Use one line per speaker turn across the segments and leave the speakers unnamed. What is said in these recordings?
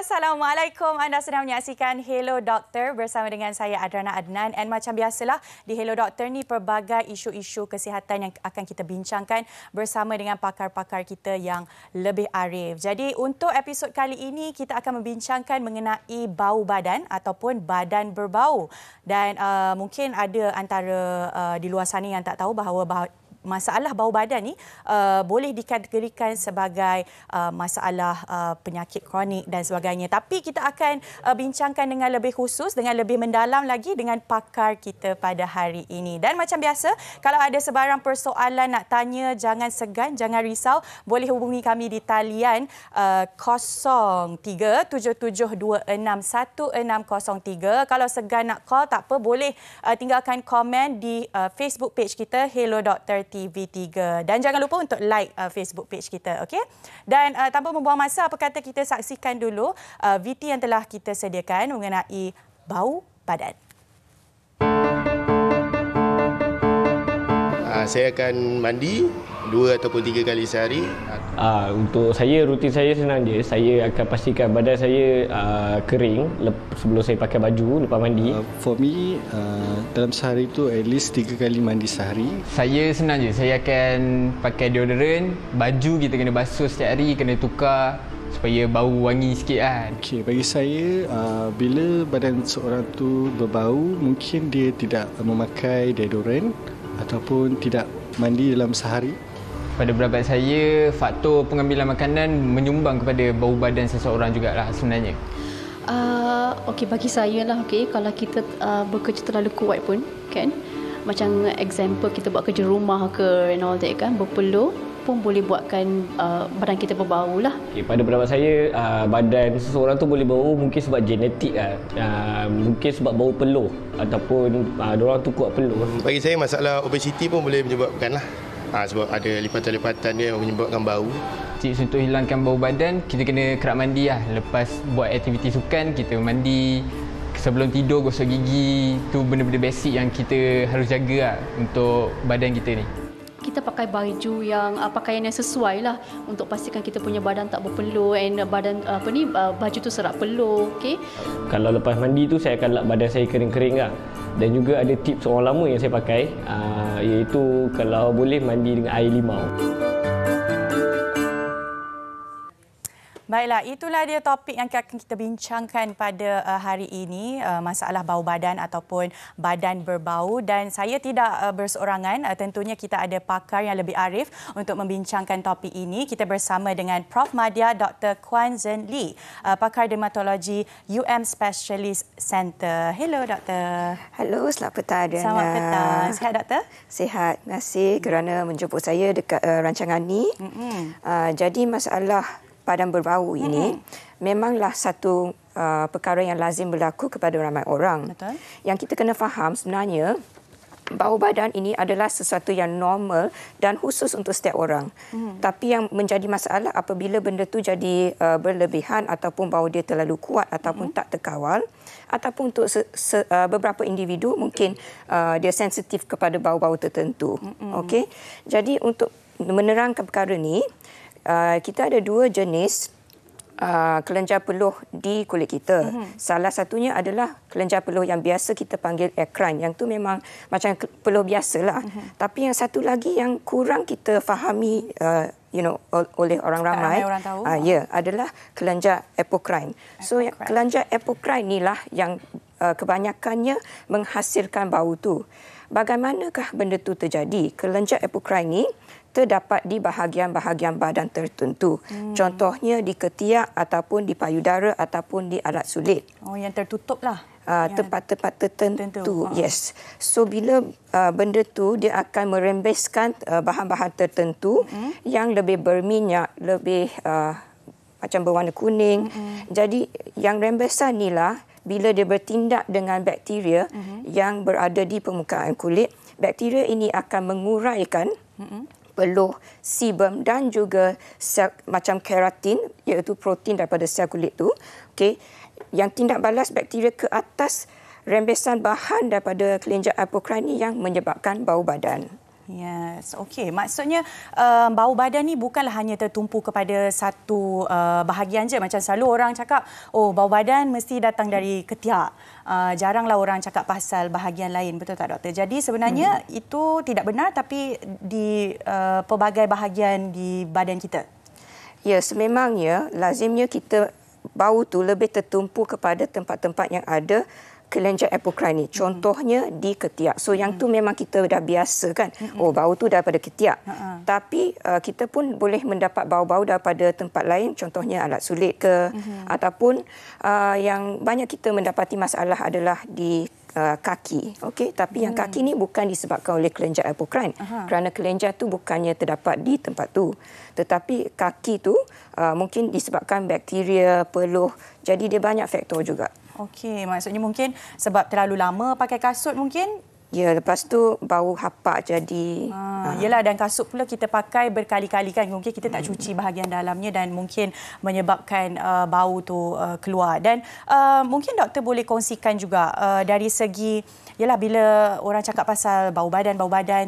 Assalamualaikum. Anda sedang menyaksikan Hello Doktor bersama dengan saya Adrana Adnan. And macam biasalah di Hello Doktor ni pelbagai isu-isu kesihatan yang akan kita bincangkan bersama dengan pakar-pakar kita yang lebih arif. Jadi untuk episod kali ini kita akan membincangkan mengenai bau badan ataupun badan berbau. Dan mungkin ada antara di luar sana yang tak tahu bahawa masalah bau badan ni boleh dikategorikan sebagai masalah penyakit kronik dan sebagainya. Tapi kita akan bincangkan dengan lebih khusus, dengan lebih mendalam lagi dengan pakar kita pada hari ini. Dan macam biasa, kalau ada sebarang persoalan nak tanya, jangan segan, jangan risau. Boleh hubungi kami di talian 0377261603. Kalau segan nak call, tak apa, boleh tinggalkan komen di Facebook page kita, Hello Doktor TV3. Dan jangan lupa untuk like Facebook page kita, okey? Dan tanpa membuang masa, apa kata kita saksikan dulu VT yang telah kita sediakan mengenai bau badan.
Saya akan mandi 2 ataupun 3 kali sehari.
Untuk saya, rutin saya senang je. Saya akan pastikan badan saya kering sebelum saya pakai baju lepas mandi.
For me, dalam sehari tu at least 3 kali mandi sehari.
Saya senang je. Saya akan pakai deodorant. Baju kita kena basuh setiap hari, kena tukar supaya bau wangi sikit kan.
Okay, bagi saya, bila badan seorang tu berbau, mungkin dia tidak memakai deodorant ataupun tidak mandi dalam sehari.
Pada pendapat saya, faktor pengambilan makanan menyumbang kepada bau badan seseorang jugalah sebenarnya.
Okey, bagi saya lah, kalau kita bekerja terlalu kuat pun kan, macam example kita buat kerja rumah ke and all that kan, berpeluh pun boleh buatkan badan kita berbau lah.
Okay, pada pendapat saya, badan seseorang tu boleh bau mungkin sebab genetik lah. Mungkin sebab bau peluh ataupun diorang tu kuat peluh.
Bagi saya, masalah obesiti pun boleh menyebabkan lah. Sebab ada lipatan-lipatan dia yang menyebabkan bau.
Tips untuk hilangkan bau badan, kita kena kerap mandi lah. Lepas buat aktiviti sukan, kita mandi. Sebelum tidur, gosok gigi. Itu benda-benda basic yang kita harus jaga lah untuk badan kita ni.
Kita pakai baju yang pakaian yang sesuai lah untuk pastikan kita punya badan tak berpeluh and badan baju tu serat peluh. Okey.
Kalau lepas mandi tu saya akan lap badan saya kering-kering lah. Dan juga ada tips orang lama yang saya pakai, iaitu kalau boleh mandi dengan air limau.
Baiklah, itulah dia topik yang akan kita bincangkan pada hari ini, masalah bau badan ataupun badan berbau. Dan saya tidak berseorangan, tentunya kita ada pakar yang lebih arif untuk membincangkan topik ini. Kita bersama dengan Prof. Madya Dr. Kuan Zhen Lee, pakar dermatologi UM Specialist Center. Hello, Doktor.
Hello, selamat petang.
Selamat petang. Sihat, Doktor?
Sihat. Terima kasih kerana menjemput saya dekat rancangan ni. Jadi masalah badan berbau ini memanglah satu perkara yang lazim berlaku kepada ramai orang.
Betul.
Yang kita kena faham sebenarnya, bau badan ini adalah sesuatu yang normal dan khusus untuk setiap orang. Tapi yang menjadi masalah apabila benda tu jadi berlebihan ataupun bau dia terlalu kuat ataupun tak terkawal, ataupun untuk beberapa individu mungkin dia sensitif kepada bau-bau tertentu. Okey. Jadi untuk menerangkan perkara ni, kita ada 2 jenis kelenjar peluh di kulit kita. Salah satunya adalah kelenjar peluh yang biasa kita panggil eccrine. Yang tu memang macam peluh biasalah. Tapi yang satu lagi yang kurang kita fahami oleh orang ramai, adalah kelenjar apocrine. So kelenjar apocrine inilah yang kebanyakannya menghasilkan bau tu. Bagaimanakah benda tu terjadi? Kelenjar apocrine ni terdapat di bahagian-bahagian badan tertentu. Contohnya di ketiak ataupun di payudara ataupun di alat sulit.
Oh, yang tertutup lah.
Tempat-tempat tertentu. Yes. So bila benda tu dia akan merembeskan bahan-bahan tertentu yang lebih berminyak, lebih macam berwarna kuning. Jadi yang rembesan inilah bila dia bertindak dengan bakteria yang berada di permukaan kulit, bakteria ini akan menguraikan peluh, sebum dan juga sel macam keratin, iaitu protein daripada sel kulit tu. Okey, yang tindak balas bakteria ke atas rembesan bahan daripada kelenjar apocrine yang menyebabkan bau badan.
Yes, okey. Maksudnya bau badan ni bukanlah hanya tertumpu kepada satu bahagian je. Macam selalu orang cakap, oh bau badan mesti datang dari ketiak. Jaranglah orang cakap pasal bahagian lain. Betul tak doktor? Jadi sebenarnya itu tidak benar tapi di pelbagai bahagian di badan kita.
Ya, sememangnya lazimnya kita bau tu lebih tertumpu kepada tempat-tempat yang ada kelenjar apocrine ni. Contohnya di ketiak. So yang tu memang kita dah biasa kan. Oh bau tu daripada ketiak. Tapi kita pun boleh mendapat bau-bau daripada tempat lain. Contohnya alat sulit ke ataupun yang banyak kita mendapati masalah adalah di kaki. Okey, tapi yang kaki ni bukan disebabkan oleh kelenjar apocrine. Kerana kelenjar tu bukannya terdapat di tempat tu. Tetapi kaki tu mungkin disebabkan bakteria, peluh. Jadi dia banyak faktor juga.
Okey, maksudnya mungkin sebab terlalu lama pakai kasut mungkin?
Ya, lepas tu bau hapak jadi.
Yelah, dan kasut pula kita pakai berkali-kali kan. Mungkin kita tak cuci bahagian dalamnya dan mungkin menyebabkan bau tu keluar. Dan mungkin doktor boleh kongsikan juga dari segi, yelah bila orang cakap pasal bau badan,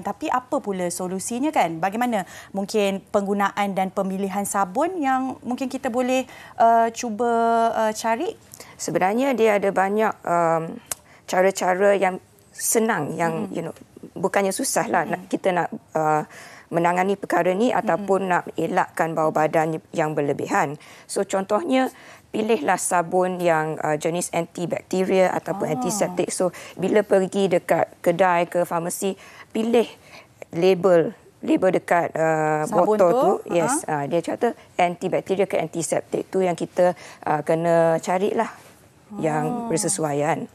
tapi apa pula solusinya kan? Bagaimana mungkin penggunaan dan pemilihan sabun yang mungkin kita boleh cuba cari?
Sebenarnya dia ada banyak cara-cara yang senang, yang bukannya susah lah kita nak menangani perkara ni ataupun nak elakkan bau badan yang berlebihan. So contohnya pilihlah sabun yang jenis antibakteria ataupun antiseptik. So bila pergi dekat kedai ke farmasi, pilih label dekat botol tu, yes, dia kata antibakteria ke antiseptik tu yang kita kena carilah yang bersesuaian.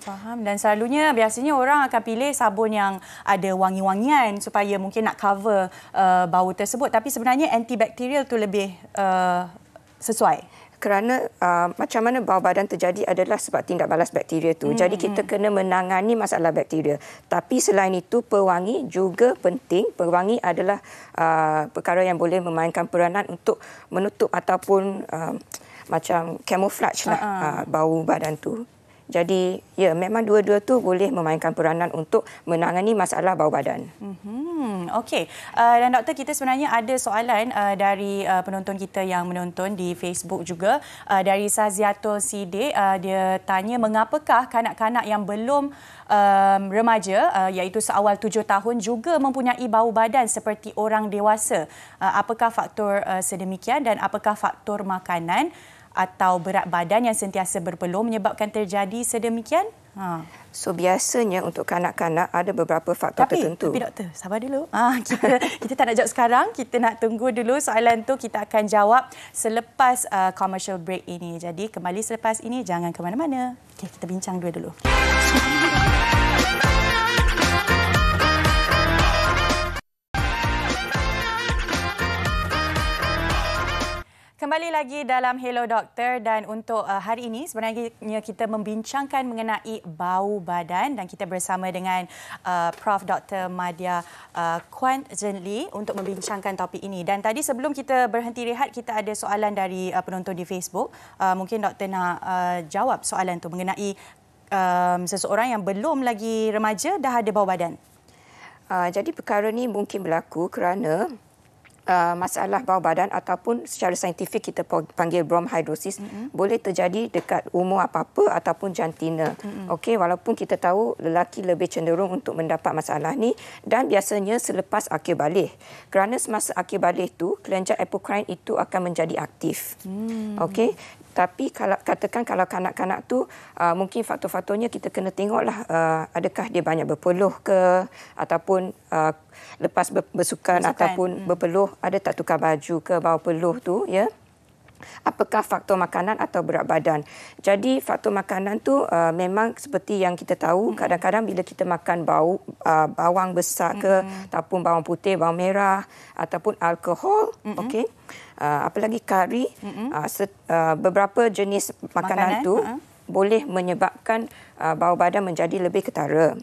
Faham. Dan selalunya biasanya orang akan pilih sabun yang ada wangi-wangian supaya mungkin nak cover bau tersebut. Tapi sebenarnya antibakterial tu lebih sesuai.
Kerana macam mana bau badan terjadi adalah sebab tindak balas bakteria tu. Jadi kita kena menangani masalah bakteria. Tapi selain itu, pewangi juga penting. Pewangi adalah perkara yang boleh memainkan peranan untuk menutup ataupun macam camouflage lah bau badan tu. Jadi ya, memang dua-dua tu boleh memainkan peranan untuk menangani masalah bau badan.
Okey. Dan doktor, kita sebenarnya ada soalan dari penonton kita yang menonton di Facebook juga. Dari Saziatul Side, dia tanya mengapakah kanak-kanak yang belum remaja iaitu seawal 7 tahun juga mempunyai bau badan seperti orang dewasa. Apakah faktor sedemikian dan apakah faktor makanan atau berat badan yang sentiasa berpeluh menyebabkan terjadi sedemikian?
So biasanya untuk kanak-kanak ada beberapa faktor tertentu.
Tapi doktor, sabar dulu. Kita tak nak jawab sekarang. Kita nak tunggu dulu soalan tu. Kita akan jawab selepas commercial break ini. Jadi kembali selepas ini, jangan ke mana-mana. Okay, kita bincang dulu. Kembali lagi dalam Hello Doktor, dan untuk hari ini sebenarnya kita membincangkan mengenai bau badan dan kita bersama dengan Prof. Dr. Madya Kuan Jen Lee untuk membincangkan topik ini. Dan tadi sebelum kita berhenti rehat, kita ada soalan dari penonton di Facebook. Mungkin doktor nak jawab soalan tu mengenai seseorang yang belum lagi remaja dah ada bau badan.
Jadi perkara ni mungkin berlaku kerana masalah bau badan ataupun secara saintifik kita panggil bronchidrosis boleh terjadi dekat umur apa-apa ataupun jantina. Okey, walaupun kita tahu lelaki lebih cenderung untuk mendapat masalah ni dan biasanya selepas akhir balik. Kerana semasa akhir balik tu kelenjar apocrine itu akan menjadi aktif. Okey. Tapi kalau kanak-kanak tu mungkin faktor-faktornya kita kena tengoklah adakah dia banyak berpeluh ke ataupun lepas bersukan ataupun berpeluh ada tak tukar baju ke bau peluh tu, ya. Apakah faktor makanan atau berat badan. Jadi faktor makanan tu memang seperti yang kita tahu, kadang-kadang bila kita makan bawang besar ke ataupun bawang putih, bawang merah ataupun alkohol, okey. Apalagi kari, beberapa jenis makanan tu boleh menyebabkan bau badan menjadi lebih ketara.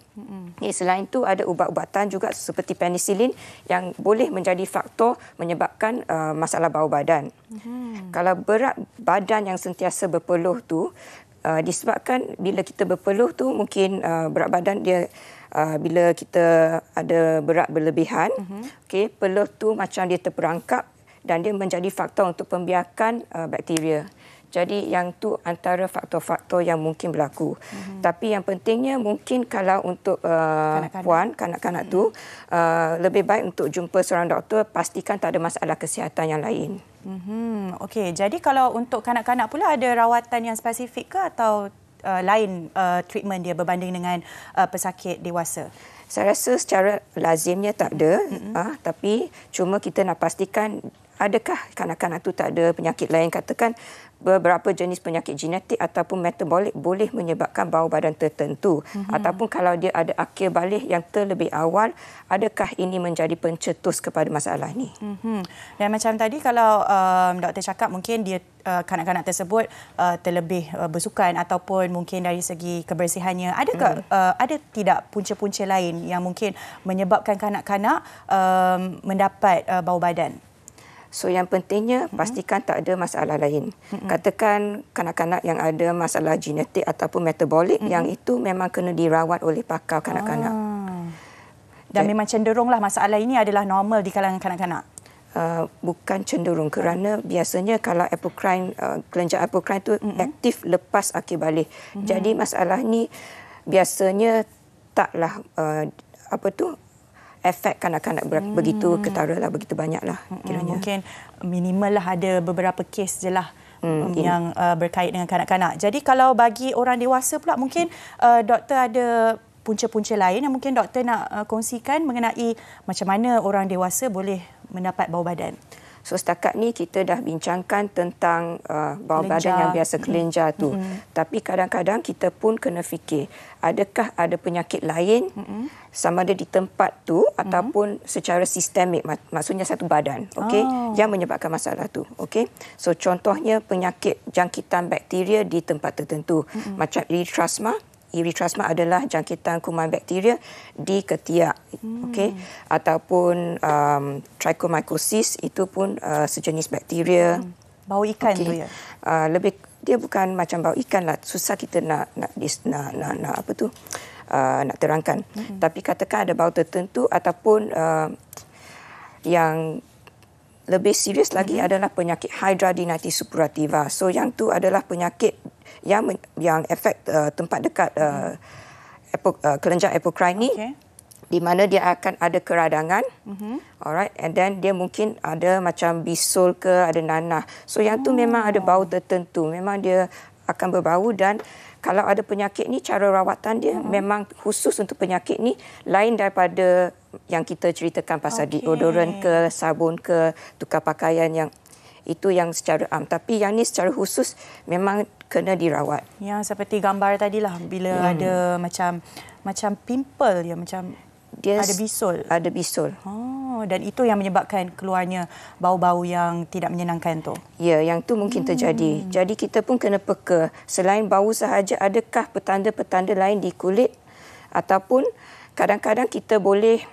Selain itu ada ubat-ubatan juga seperti penisilin yang boleh menjadi faktor menyebabkan masalah bau badan. Kalau berat badan yang sentiasa berpeluh tu disebabkan bila kita berpeluh tu mungkin berat badan dia bila kita ada berat berlebihan, okey, peluh tu macam dia terperangkap dan dia menjadi faktor untuk pembiakan bakteria. Jadi yang tu antara faktor-faktor yang mungkin berlaku. Tapi yang pentingnya mungkin kalau untuk puan, kanak-kanak tu lebih baik untuk jumpa seorang doktor, pastikan tak ada masalah kesihatan yang lain.
Okey, jadi kalau untuk kanak-kanak pula ada rawatan yang spesifik ke atau lain treatment dia berbanding dengan pesakit dewasa?
Saya rasa secara lazimnya tak ada, tapi cuma kita nak pastikan adakah kanak-kanak tu tak ada penyakit lain, katakan beberapa jenis penyakit genetik ataupun metabolik boleh menyebabkan bau badan tertentu, ataupun kalau dia ada akhir balik yang terlebih awal, adakah ini menjadi pencetus kepada masalah ini.
Dan macam tadi kalau doktor cakap mungkin dia kanak-kanak tersebut terlebih bersukan ataupun mungkin dari segi kebersihannya, adakah ada tidak punca-punca lain yang mungkin menyebabkan kanak-kanak mendapat bau badan?
So yang pentingnya pastikan tak ada masalah lain. Katakan kanak-kanak yang ada masalah genetik ataupun metabolik, yang itu memang kena dirawat oleh pakar kanak-kanak.
Dan memang cenderunglah masalah ini adalah normal di kalangan kanak-kanak.
Bukan cenderung, kerana biasanya kalau apocrine, kelenjar apocrine itu aktif lepas akhir balik. Jadi masalah ni biasanya taklah efek kanak-kanak begitu ketara lah, begitu banyak lah kiranya.
Mungkin minimal lah ada beberapa kes je lah yang berkait dengan kanak-kanak. Jadi kalau bagi orang dewasa pula mungkin doktor ada punca-punca lain yang mungkin doktor nak kongsikan mengenai macam mana orang dewasa boleh mendapat bau badan.
So setakat ni kita dah bincangkan tentang bau badan yang biasa, kelenjar tu. Tapi kadang-kadang kita pun kena fikir, adakah ada penyakit lain sama ada di tempat tu ataupun secara sistemik, maksudnya satu badan, yang menyebabkan masalah tu. So contohnya penyakit jangkitan bakteria di tempat tertentu, macam erythrasma. Erythrasma adalah jangkitan kuman bakteria di ketiak, ataupun trichomycosis, itu pun sejenis bakteria.
Bau ikan tu ya.
Lebih dia bukan macam bau ikan lah, susah kita nak terangkan. Tapi katakan ada bau tertentu ataupun yang lebih serius lagi adalah penyakit hidradenitis suppurativa. So yang tu adalah penyakit yang efek tempat dekat kelenjar apocrine ni, di mana dia akan ada keradangan, alright, and then dia mungkin ada macam bisul ke, ada nanah. So yang tu memang ada bau tertentu, memang dia akan berbau. Dan kalau ada penyakit ni, cara rawatan dia memang khusus untuk penyakit ni, lain daripada yang kita ceritakan pasal deodoran ke, sabun ke, tukar pakaian, yang itu yang secara am. Tapi yang ni secara khusus memang kena dirawat.
Yang seperti gambar tadilah, bila ada macam pimple ya, macam dia ada bisul.
Ada bisul.
Dan itu yang menyebabkan keluarnya bau-bau yang tidak menyenangkan tu.
Ya, yang tu mungkin terjadi. Jadi kita pun kena peka. Selain bau sahaja, adakah petanda-petanda lain di kulit, ataupun kadang-kadang kita boleh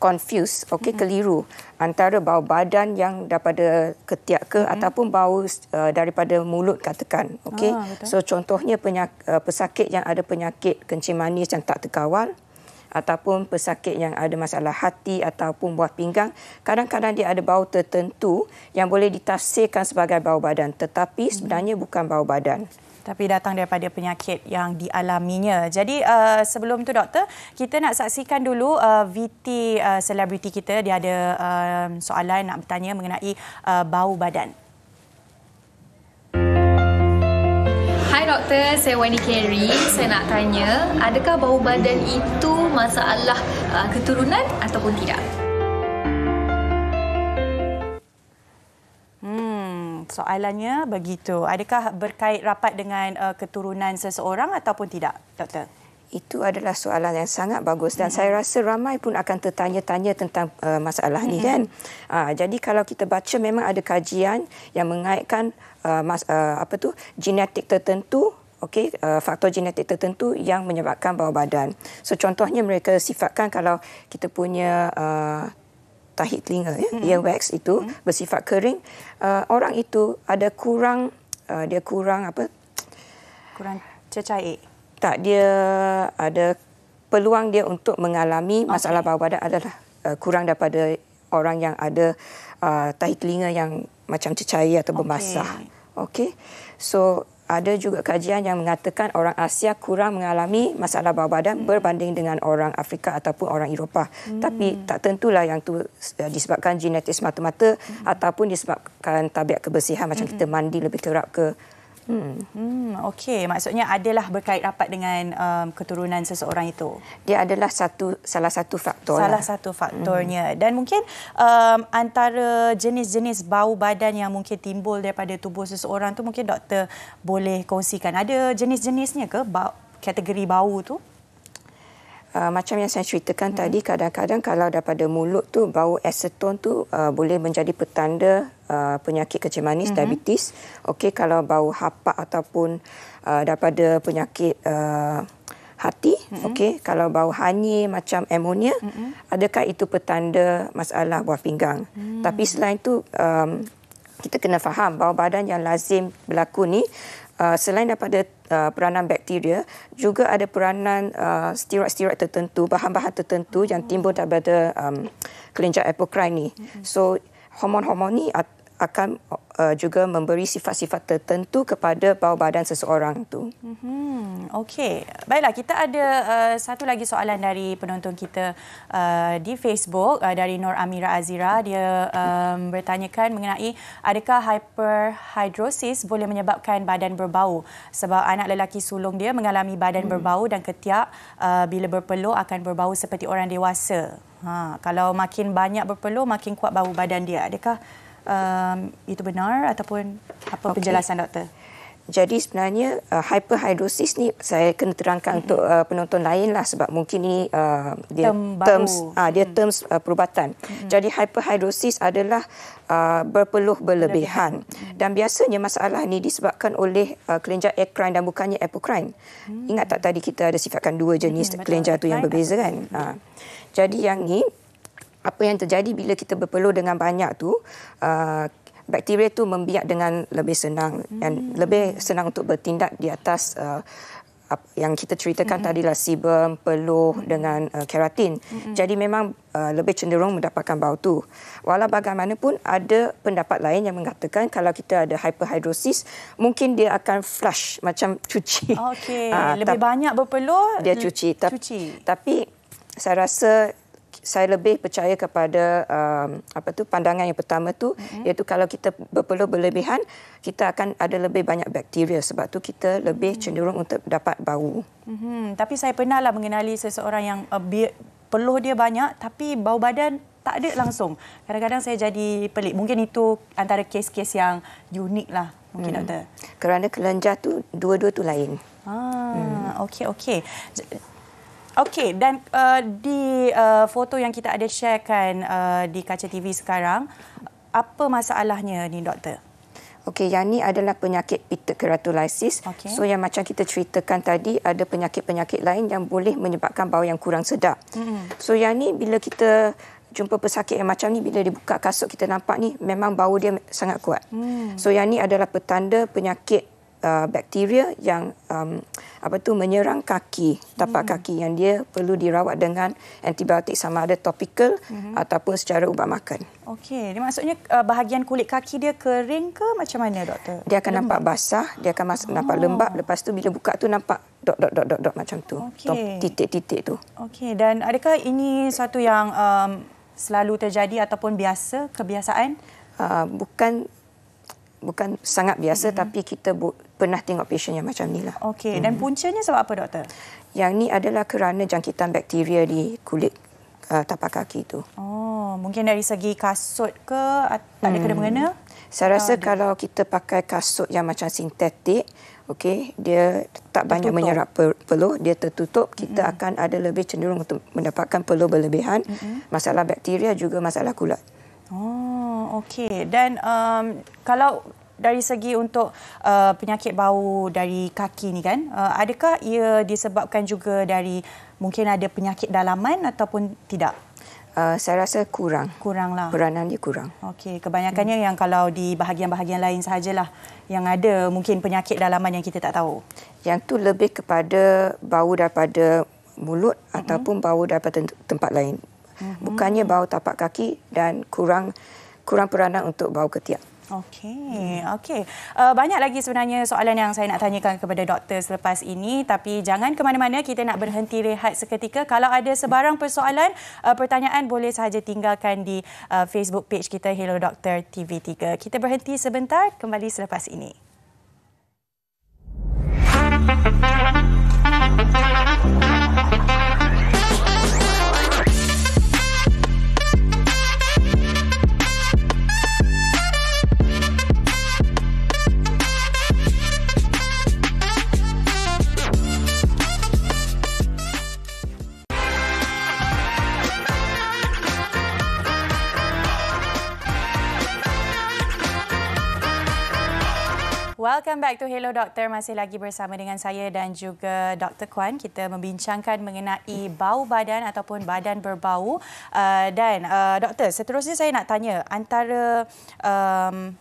confuse, keliru antara bau badan yang daripada ketiak ke ataupun bau daripada mulut, katakan. So contohnya pesakit yang ada penyakit kencing manis yang tak terkawal, ataupun pesakit yang ada masalah hati ataupun buah pinggang, kadang-kadang dia ada bau tertentu yang boleh ditafsirkan sebagai bau badan, tetapi sebenarnya bukan bau badan,
tapi datang daripada penyakit yang dialaminya. Jadi sebelum tu doktor, kita nak saksikan dulu VT selebriti kita. Dia ada soalan nak bertanya mengenai bau badan.
Hai doktor, saya Wani Carey. Saya nak tanya, adakah bau badan itu masalah keturunan ataupun tidak?
Soalannya begitu. Adakah berkait rapat dengan keturunan seseorang ataupun tidak, doktor?
Itu adalah soalan yang sangat bagus dan saya rasa ramai pun akan tertanya-tanya tentang masalah ni kan. Jadi kalau kita baca, memang ada kajian yang mengaitkan genetik tertentu, faktor genetik tertentu yang menyebabkan bau badan. So contohnya mereka sifatkan kalau kita punya tahi telinga, earwax itu bersifat kering, orang itu ada kurang
kurang cecair.
Tak, dia ada peluang dia untuk mengalami masalah bau badan adalah kurang daripada orang yang ada tahi telinga yang macam cecair atau berbasah. Okey. So ada juga kajian yang mengatakan orang Asia kurang mengalami masalah bau badan berbanding dengan orang Afrika ataupun orang Eropah. Tapi tak tentulah yang tu disebabkan genetik semata-mata ataupun disebabkan tabiat kebersihan macam kita mandi lebih kerap ke.
Okey, maksudnya adalah berkait rapat dengan keturunan seseorang itu.
Dia adalah salah satu faktor.
Salah satu faktornya. Dan mungkin antara jenis-jenis bau badan yang mungkin timbul daripada tubuh seseorang tu mungkin doktor boleh kongsikan. Ada jenis-jenisnya ke kategori bau tu?
Macam yang saya ceritakan tadi, kadang-kadang kalau daripada mulut tu bau aseton tu boleh menjadi petanda penyakit kencing manis, diabetes. Okey, kalau bau hapak ataupun daripada penyakit hati, okey, kalau bau hanyir macam amonia, adakah itu petanda masalah buah pinggang? Tapi selain itu kita kena faham bau badan yang lazim berlaku ni selain daripada peranan bakteria, juga ada peranan steroid-steroid tertentu, bahan-bahan tertentu yang timbul daripada kelenjar apocrine ni. So, hormon-hormon ni akan juga memberi sifat-sifat tertentu kepada bau badan seseorang tu.
Okey. Baiklah, kita ada satu lagi soalan dari penonton kita di Facebook, dari Nur Amira Azira. Dia bertanyakan mengenai adakah hyperhidrosis boleh menyebabkan badan berbau, sebab anak lelaki sulung dia mengalami badan berbau dan ketiak bila berpeluh akan berbau seperti orang dewasa. Kalau makin banyak berpeluh, makin kuat bau badan dia. Adakah itu benar ataupun apa penjelasan doktor?
Jadi sebenarnya hyperhidrosis ni saya kena terangkan untuk penonton lain lah, sebab mungkin ini dia terms perubatan. Jadi hyperhidrosis adalah berpeluh berlebihan. Dan biasanya masalah ni disebabkan oleh kelenjar endocrine dan bukannya apocrine. Ingat tak tadi kita ada sifatkan dua jenis kelenjar tu yang berbeza kan? Jadi yang ni, apa yang terjadi bila kita berpeluh dengan banyak tu, bakteria tu membiak dengan lebih senang dan lebih senang untuk bertindak di atas yang kita ceritakan tadilah sebum, peluh dengan keratin. Jadi memang lebih cenderung mendapatkan bau tu. Walau bagaimanapun ada pendapat lain yang mengatakan kalau kita ada hyperhidrosis, mungkin dia akan flush macam cuci.
Okey, lebih banyak berpeluh
dia cuci. Tapi saya rasa saya lebih percaya kepada pandangan yang pertama tu, iaitu kalau kita berpeluh berlebihan, kita akan ada lebih banyak bakteria, sebab tu kita lebih cenderung untuk dapat bau.
Tapi saya pernahlah mengenali seseorang yang peluh dia banyak tapi bau badan tak ada langsung. Kadang-kadang saya jadi pelik. Mungkin itu antara kes-kes yang unik lah mungkin doktor.
Kerana kelenjar tu dua-dua tu lain.
Okey. Okey, dan di foto yang kita ada sharekan di Kaca TV sekarang, apa masalahnya ni doktor?
Okey, yang ni adalah penyakit pitted keratolysis. So yang macam kita ceritakan tadi, ada penyakit-penyakit lain yang boleh menyebabkan bau yang kurang sedap. So yang ni bila kita jumpa pesakit yang macam ni, bila dibuka kasut kita nampak ni memang bau dia sangat kuat. So yang ni adalah petanda penyakit bakteria yang menyerang kaki, tapak kaki, yang dia perlu dirawat dengan antibiotik sama ada topikal ataupun secara ubat makan.
Okey, dia maksudnya bahagian kulit kaki dia kering ke macam mana doktor?
Dia akan nampak basah, dia akan nampak lembap, lepas tu bila buka tu nampak dot macam tu. Titik-titik tu.
Okey, dan adakah ini suatu yang selalu terjadi ataupun kebiasaan? Bukan sangat biasa, tapi kita pernah tengok pasien yang macam ni lah. Okey, dan puncanya sebab apa doktor?
Yang ni adalah kerana jangkitan bakteria di kulit tapak kaki tu.
Mungkin dari segi kasut ke, ada kena-mengena?
Saya rasa kalau kita pakai kasut yang macam sintetik, okey, dia tak banyak menyerap peluh, dia tertutup, kita akan ada lebih cenderung untuk mendapatkan peluh berlebihan, masalah bakteria juga masalah kulat.
Okey. Dan kalau dari segi untuk penyakit bau dari kaki ni kan, adakah ia disebabkan juga dari mungkin ada penyakit dalaman ataupun tidak?
Saya rasa kurang.
Kuranglah.
Peranan dia kurang.
Okey, kebanyakannya yang kalau di bahagian-bahagian lain sahajalah yang ada mungkin penyakit dalaman yang kita tak tahu.
Yang tu lebih kepada bau daripada mulut ataupun bau daripada tempat lain. Bukannya bau tapak kaki dan kurang peranan untuk bau ketiak.
Okey. Banyak lagi sebenarnya soalan yang saya nak tanyakan kepada doktor selepas ini, tapi jangan ke mana-mana, kita nak berhenti rehat seketika. Kalau ada sebarang persoalan, pertanyaan, boleh sahaja tinggalkan di Facebook page kita Hello Doktor TV3. Kita berhenti sebentar, kembali selepas ini. Welcome back to Hello Doktor. Masih lagi bersama dengan saya dan juga Dr. Kwan. Kita membincangkan mengenai bau badan ataupun badan berbau. Dan doktor, seterusnya saya nak tanya, antara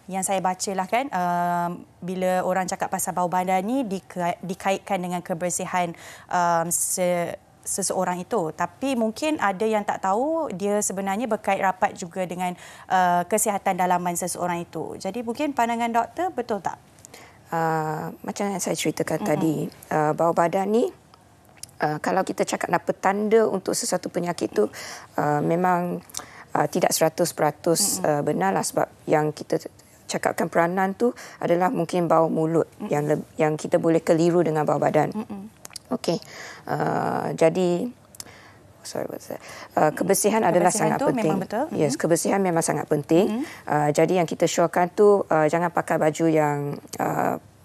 yang saya bacalah kan, bila orang cakap pasal bau badan ni dikaitkan dengan kebersihan seseorang itu. Tapi mungkin ada yang tak tahu dia sebenarnya berkait rapat juga dengan kesihatan dalaman seseorang itu. Jadi mungkin pandangan doktor betul tak?
Macam yang saya ceritakan tadi, bau badan ni kalau kita cakap nak petanda untuk sesuatu penyakit tu memang tidak 100% benarlah, sebab yang kita cakapkan peranan tu adalah mungkin bau mulut yang kita boleh keliru dengan bau badan. Okey. Jadi kebersihan adalah sangat penting. Yes, kebersihan memang sangat penting. Jadi yang kita syorkan tu jangan pakai baju yang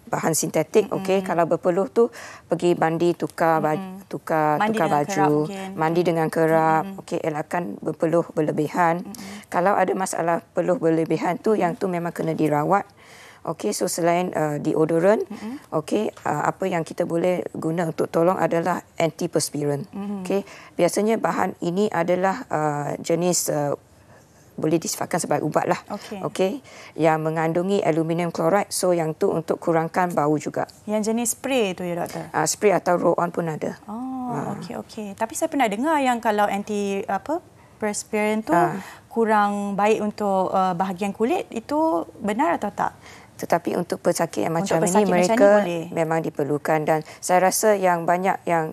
bahan sintetik. Okey, kalau berpeluh tu pergi mandi, tukar baju, mandi dengan kerap. Okey, elakkan berpeluh berlebihan. Kalau ada masalah peluh berlebihan tu, yang tu memang kena dirawat. Okey, so selain deodorant, okey, apa yang kita boleh guna untuk tolong adalah antiperspirant. Okey, biasanya bahan ini adalah jenis boleh disifatkan sebagai ubat lah. Okey, yang mengandungi aluminium chloride. So yang tu untuk kurangkan bau juga.
Yang jenis spray tu ya doktor?
Spray atau roll-on pun ada.
Okey. Tapi saya pernah dengar yang kalau perspirant tu kurang baik untuk bahagian kulit, itu benar atau tak?
Tetapi untuk pesakit yang macam ini, mereka memang diperlukan. Dan saya rasa yang banyak yang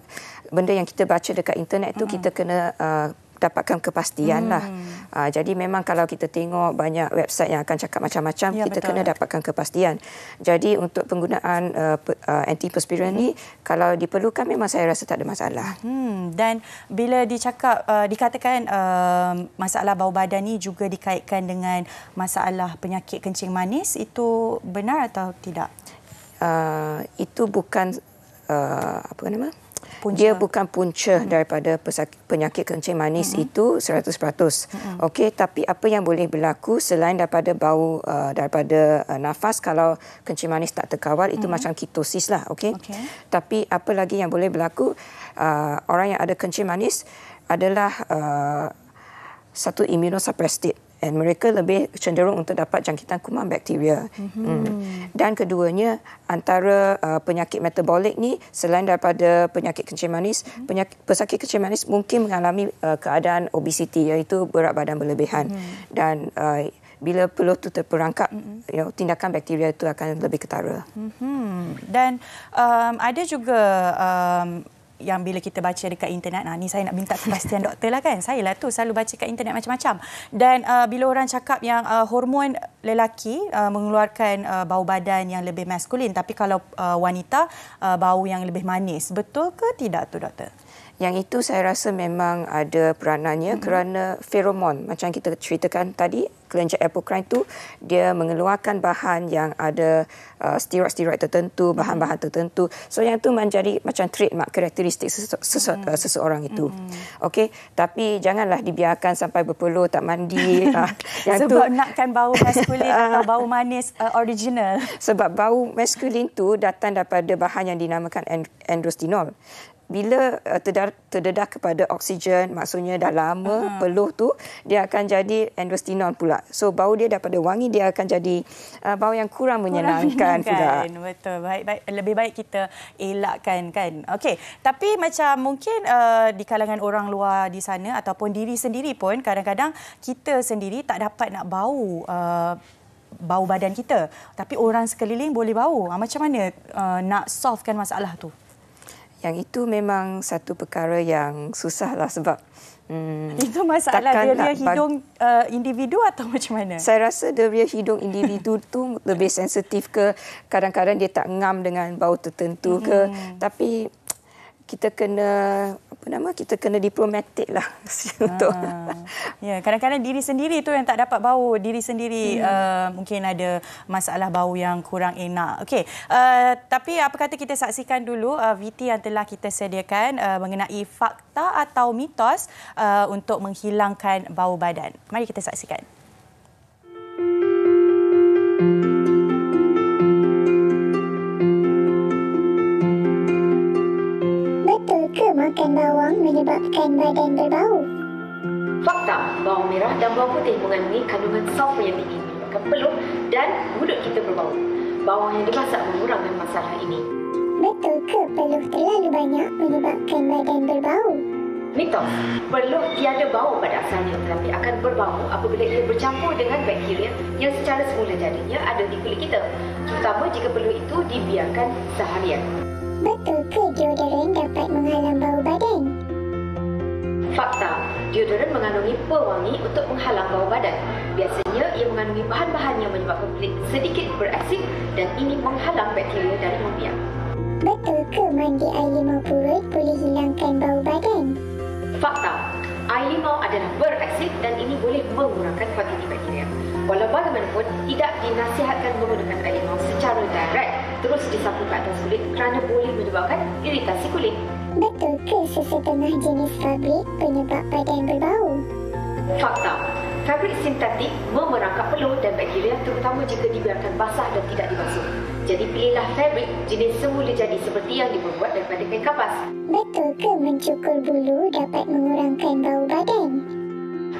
benda yang kita baca dekat internet tu, kita kena dapatkan kepastian lah. Jadi memang kalau kita tengok banyak website yang akan cakap macam-macam, kita kena dapatkan kepastian. Jadi untuk penggunaan antiperspirant ni, kalau diperlukan memang saya rasa tak ada masalah.
Dan bila dikatakan masalah bau badan ni juga dikaitkan dengan masalah penyakit kencing manis, itu benar atau tidak?
Itu bukan dia bukan punca daripada penyakit kencing manis itu 100%. Okey, tapi apa yang boleh berlaku selain daripada bau daripada nafas, kalau kencing manis tak terkawal, itu macam ketosis lah. Okey. Tapi apa lagi yang boleh berlaku, orang yang ada kencing manis adalah satu immunosuppressive, dan mereka lebih cenderung untuk dapat jangkitan kuman bakteria. Dan keduanya, antara penyakit metabolik ni, selain daripada penyakit kencing manis, pesakit kencing manis mungkin mengalami keadaan obesiti, iaitu berat badan berlebihan. Dan bila peluh tu terperangkap, tindakan bakteria itu akan lebih ketara.
Dan ada juga yang bila kita baca dekat internet, ni saya nak minta kepastian doktor lah kan. Saya lah tu selalu baca kat internet macam-macam. Dan bila orang cakap yang hormon lelaki mengeluarkan bau badan yang lebih maskulin, tapi kalau wanita bau yang lebih manis. Betul ke tidak tu doktor?
Yang itu saya rasa memang ada peranannya kerana feromon, macam kita ceritakan tadi, kelenjar apocrine tu dia mengeluarkan bahan yang ada steroid tertentu, bahan-bahan tertentu. So yang tu menjadi macam trademark, karakteristik seseorang itu. Okey, tapi janganlah dibiarkan sampai berpeluh tak mandi.
Yang sebab nakkan bau maskulin atau bau manis original.
Sebab bau maskulin tu datang daripada bahan yang dinamakan androstenol. bila terdedah kepada oksigen, maksudnya dah lama peluh tu, dia akan jadi endostinon pula. So bau dia daripada wangi dia akan jadi bau yang kurang menyenangkan pula.
Betul. Lebih baik kita elakkan kan. Okey, tapi macam mungkin di kalangan orang luar di sana ataupun diri sendiri pun kadang-kadang kita sendiri tak dapat nak bau badan kita, tapi orang sekeliling boleh bau. Macam mana nak solvekan masalah tu?
Yang itu memang satu perkara yang susah lah sebab
itu masalah deria hidung individu atau macam mana?
Saya rasa deria hidung individu tu lebih sensitif ke, kadang-kadang dia tak ngam dengan bau tertentu ke, tapi kita kena diplomatik lah untuk.
Ya, kadang-kadang diri sendiri tu yang tak dapat bau diri sendiri, mungkin ada masalah bau yang kurang enak. Okey, tapi apa kata kita saksikan dulu VT yang telah kita sediakan mengenai fakta atau mitos untuk menghilangkan bau badan. Mari kita saksikan.
Makan bawang menyebabkan badan berbau.
Fakta, bawang merah dan bawang putih mengandungi kandungan sulfur yang tinggi menyebabkan peluh dan mulut kita berbau. Bawang yang dimasak mengurangkan masalah ini.
Betul ke peluh terlalu banyak menyebabkan badan berbau?
Mitos, peluh tiada bau pada asalnya tetapi akan berbau apabila ia bercampur dengan bakteria yang secara semula jadinya ada di kulit kita, terutama jika peluh itu dibiarkan seharian.
Betul ke deodoran dapat menghalang bau badan?
Fakta, deodoran mengandungi pewangi untuk menghalang bau badan. Biasanya ia mengandungi bahan-bahan yang menyebabkan kulit sedikit berasid dan ini menghalang bakteria dari membiak.
Betul ke mandi air limau purut boleh hilangkan bau badan?
Fakta, air limau adalah berasid dan ini boleh mengurangkan kuantiti bakteria. Walau bagaimanapun, tidak dinasihatkan menggunakan air limau secara direct terus disapu ke atas kulit kerana boleh menyebabkan iritasi kulit.
Betul ke sesetengah jenis fabrik penyebab badan berbau?
Fakta, fabrik sintetik memerangkap peluh dan bakteria terutama jika dibiarkan basah dan tidak dibasuh. Jadi pilihlah fabrik jenis semula jadi seperti yang dibuat daripada kain kapas.
Betul ke mencukur bulu dapat mengurangkan bau badan?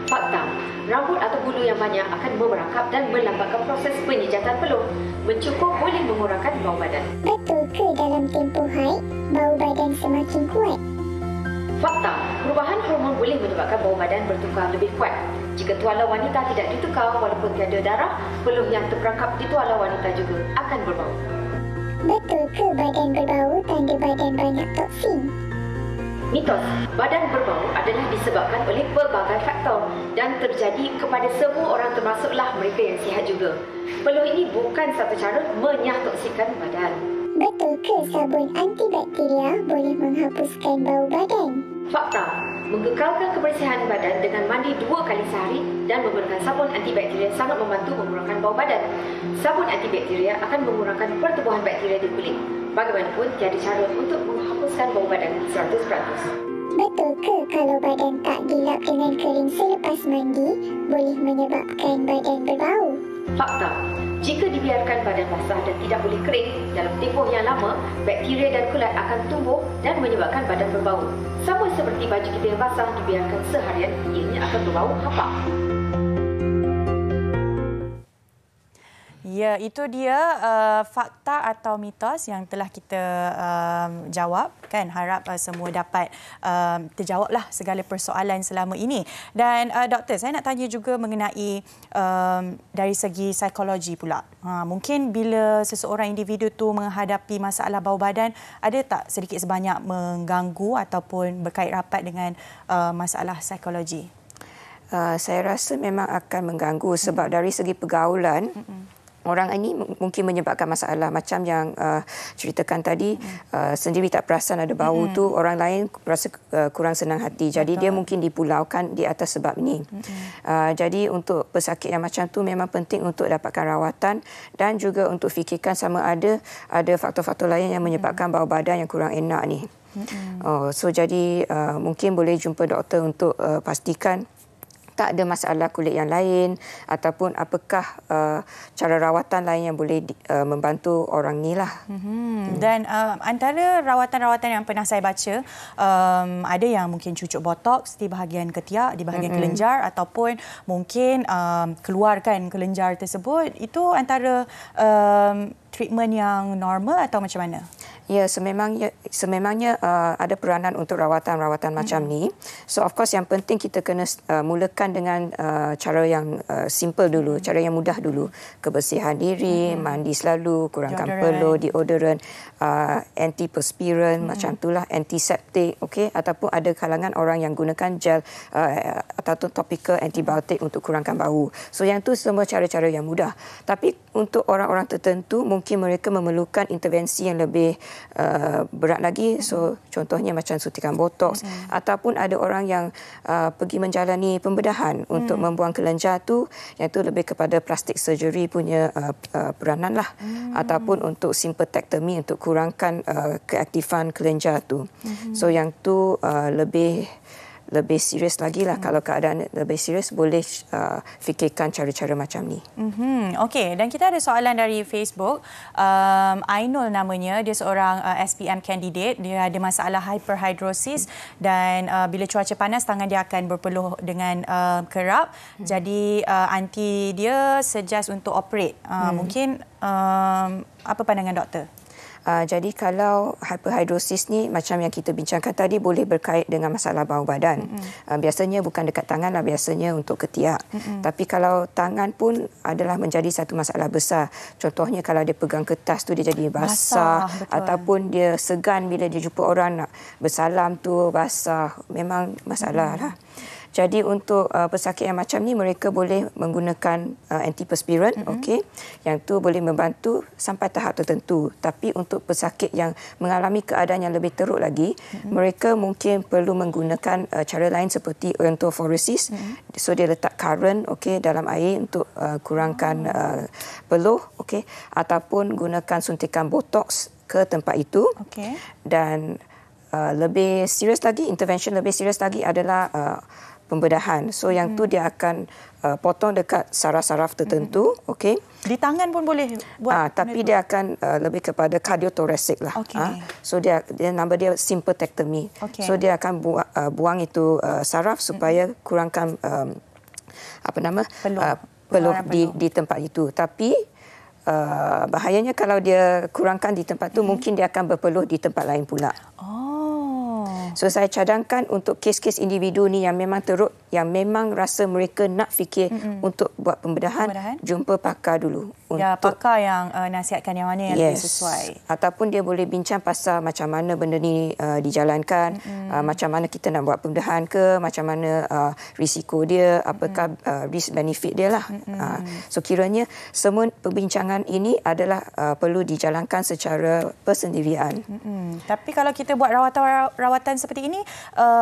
Fakta, rambut atau bulu yang banyak akan memerangkap dan melambatkan proses penyejatan peluh. Mencukur boleh mengurangkan bau badan.
Betul ke dalam tempoh haid, bau badan semakin kuat?
Fakta, perubahan hormon boleh menyebabkan bau badan bertukar lebih kuat. Jika tuala wanita tidak ditukar walaupun tiada darah, peluh yang terperangkap di tuala wanita juga akan berbau.
Betul ke badan berbau tanda badan banyak toksin?
Mitos, badan berbau adalah disebabkan oleh pelbagai faktor dan terjadi kepada semua orang termasuklah mereka yang sihat juga. Peluh ini bukan satu cara menyah-toksikan badan.
Betul ke sabun antibakteria boleh menghapuskan bau badan?
Fakta, mengekalkan kebersihan badan dengan mandi 2 kali sehari dan menggunakan sabun antibakteria sangat membantu mengurangkan bau badan. Sabun antibakteria akan mengurangkan pertumbuhan bakteria di kulit. Bagaimanapun, tiada cara untuk menghapuskan bau badan 100%.
Betul ke kalau badan tak dilap dengan kering selepas mandi boleh menyebabkan badan berbau?
Fakta, jika dibiarkan badan basah dan tidak boleh kering dalam tempoh yang lama, bakteria dan kulat akan tumbuh dan menyebabkan badan berbau. Sama seperti baju kita yang basah dibiarkan seharian, ianya akan berbau hapak.
Ya, itu dia fakta atau mitos yang telah kita jawab kan. Harap semua dapat terjawablah segala persoalan selama ini. Dan doktor, saya nak tanya juga mengenai dari segi psikologi pula. Mungkin bila seseorang individu tu menghadapi masalah bau badan, ada tak sedikit sebanyak mengganggu ataupun berkait rapat dengan masalah psikologi?
Saya rasa memang akan mengganggu sebab dari segi pergaulan, orang ini mungkin menyebabkan masalah macam yang ceritakan tadi, sendiri tak perasan ada bau tu, orang lain rasa kurang senang hati. Jadi dia mungkin dipulaukan di atas sebab ini. Jadi untuk pesakit yang macam tu memang penting untuk dapatkan rawatan dan juga untuk fikirkan sama ada faktor-faktor lain yang menyebabkan bau badan yang kurang enak ni. So jadi mungkin boleh jumpa doktor untuk pastikan. tak ada masalah kulit yang lain ataupun apakah cara rawatan lain yang boleh membantu orang ni lah.
Dan antara rawatan-rawatan yang pernah saya baca, ada yang mungkin cucuk botox di bahagian ketiak, di bahagian kelenjar, ataupun mungkin keluarkan kelenjar tersebut. Itu antara treatment yang normal atau macam mana?
Ya, sememangnya ada peranan untuk rawatan-rawatan macam ni. So of course yang penting kita kena mulakan dengan cara yang simple dulu, cara yang mudah dulu. Kebersihan diri, mandi selalu, kurangkan peluh, deodorant, antiperspirant, macam itulah, antiseptik, okey, ataupun ada kalangan orang yang gunakan gel atau topical antibiotik untuk kurangkan bau. So yang tu semua cara-cara yang mudah. Tapi untuk orang-orang tertentu mungkin mereka memerlukan intervensi yang lebih berat lagi. So contohnya macam suntikan botox, ataupun ada orang yang pergi menjalani pembedahan untuk membuang kelenjar tu, yang tu lebih kepada plastik surgery punya peranan lah, ataupun untuk sympathectomy untuk kurangkan keaktifan kelenjar tu. So yang tu lebih serius lagi lah. Kalau keadaan lebih serius, boleh fikirkan cara-cara macam ni.
Okey, dan kita ada soalan dari Facebook. Ainul namanya, dia seorang SPM candidate. Dia ada masalah hyperhidrosis dan bila cuaca panas, tangan dia akan berpeluh dengan kerap. Jadi aunty dia suggest untuk operate. Mungkin apa pandangan doktor?
Jadi kalau hyperhidrosis ni macam yang kita bincangkan tadi, boleh berkait dengan masalah bau badan. Biasanya bukan dekat tangan lah, biasanya untuk ketiak. Tapi kalau tangan pun adalah menjadi satu masalah besar. Contohnya kalau dia pegang kertas tu dia jadi basah ataupun dia segan bila dia jumpa orang nak bersalam tu basah. Memang masalah lah. Jadi untuk pesakit yang macam ni, mereka boleh menggunakan antiperspirant, okey, yang tu boleh membantu sampai tahap tertentu. Tapi untuk pesakit yang mengalami keadaan yang lebih teruk lagi, mereka mungkin perlu menggunakan cara lain seperti iontophoresis. So dia letak current, okey, dalam air untuk kurangkan peluh, okey, ataupun gunakan suntikan botox ke tempat itu. Dan lebih serius lagi, intervention lebih serius lagi adalah pembedahan. So yang tu dia akan potong dekat saraf-saraf tertentu, okey.
Di tangan pun boleh buat.
Tapi dia akan lebih kepada cardiothoracic lah. So dia nama dia sympathectomy. So dia akan buang itu saraf supaya kurangkan peluh di tempat itu. Tapi bahayanya kalau dia kurangkan di tempat tu, mungkin dia akan berpeluh di tempat lain pula. So saya cadangkan untuk kes-kes individu ni yang memang teruk, yang memang rasa mereka nak fikir untuk buat pembedahan, jumpa pakar dulu.
Ya, pakar yang nasihatkan yang mana yang lebih sesuai.
Ataupun dia boleh bincang pasal macam mana benda ni dijalankan, macam mana kita nak buat pembedahan ke, macam mana risiko dia, apakah risk benefit dia lah. So kiranya semua perbincangan ini adalah perlu dijalankan secara persendirian.
Tapi kalau kita buat rawatan seperti ini,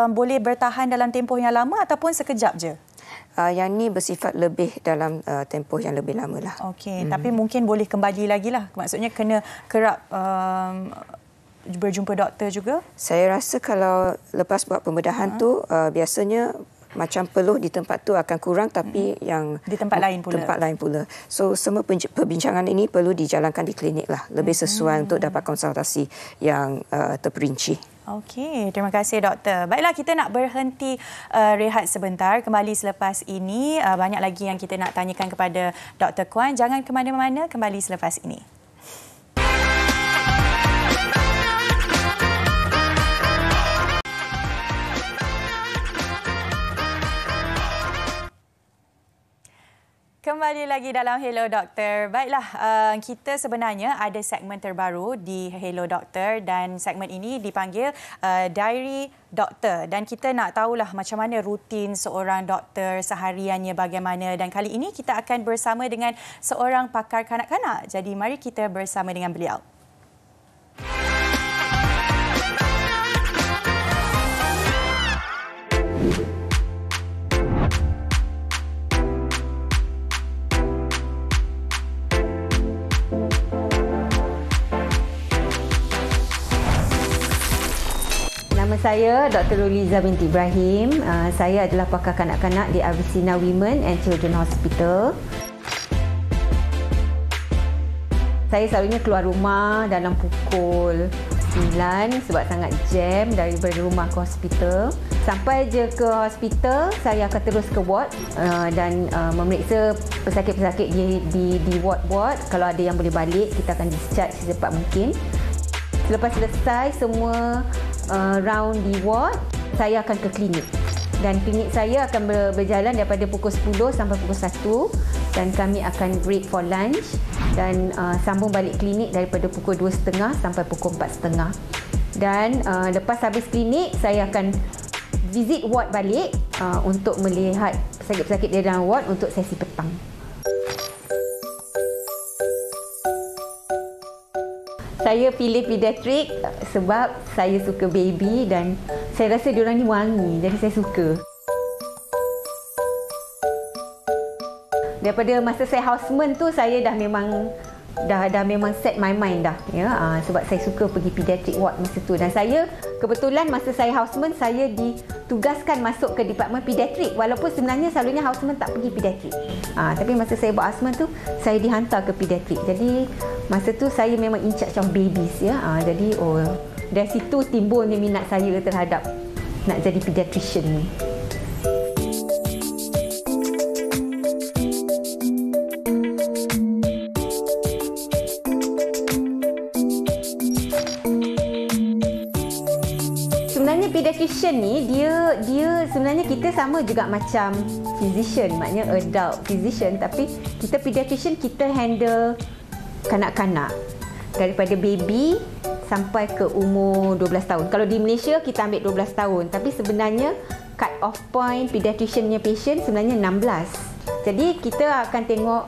boleh bertahan dalam tempoh yang lama ataupun sekejap je?
Yang ni bersifat lebih dalam tempoh yang lebih lama lah.
Okey, tapi mungkin boleh kembali lagi lah. Maksudnya kena kerap berjumpa doktor juga?
Saya rasa kalau lepas buat pembedahan tu, biasanya macam peluh di tempat tu akan kurang, tapi yang
di tempat lain pula.
So semua perbincangan ini perlu dijalankan di klinik lah, lebih sesuai untuk dapat konsultasi yang terperinci.
Okey, terima kasih doktor. Baiklah, kita nak berhenti rehat sebentar. Kembali selepas ini, banyak lagi yang kita nak tanyakan kepada Dr. Kuan. Jangan ke mana-mana, kembali selepas ini. Kembali lagi dalam Hello Doktor. Baiklah, kita sebenarnya ada segmen terbaru di Hello Doktor dan segmen ini dipanggil Diary Doktor. Dan kita nak tahulah macam mana rutin seorang doktor sehariannya bagaimana. Dan kali ini kita akan bersama dengan seorang pakar kanak-kanak. Jadi mari kita bersama dengan beliau.
Nama Saya Dr. Ruliza binti Ibrahim. Saya adalah pakar kanak-kanak di Avicenna Women and Children Hospital. Saya selalunya keluar rumah dalam pukul 9 sebab sangat jam daripada rumah ke hospital. Sampai je ke hospital, saya akan terus ke ward dan memeriksa pesakit-pesakit di ward-ward. Kalau ada yang boleh balik, kita akan discharge secepat mungkin. Selepas selesai semua round di ward, saya akan ke klinik. Dan klinik saya akan berjalan daripada pukul 10 sampai pukul 1 dan kami akan break for lunch dan sambung balik klinik daripada pukul 2.30 sampai pukul 4.30. Dan lepas habis klinik, saya akan visit ward balik untuk melihat pesakit-pesakit di dalam ward untuk sesi petang. Saya pilih pediatrik sebab saya suka baby dan saya rasa diorang ni wangi, jadi saya suka. Daripada masa saya houseman tu, saya dah memang set my mind dah, ya. Sebab saya suka pergi pediatric ward masa tu. Dan saya kebetulan masa saya houseman, saya ditugaskan masuk ke departmen pediatrik, walaupun sebenarnya selalunya houseman tak pergi pediatrik. Tapi masa saya buat houseman tu, saya dihantar ke pediatrik. Jadi masa tu saya memang in charge of babies, ya. Jadi dari situ timbulnya minat saya terhadap nak jadi pediatrician ni. Pediatrician ni dia sebenarnya kita sama juga macam physician, maknanya adult physician, tapi kita pediatrician kita handle kanak-kanak daripada baby sampai ke umur 12 tahun. Kalau di Malaysia kita ambil 12 tahun, tapi sebenarnya cut off point pediatriciannya patient sebenarnya 16. Jadi kita akan tengok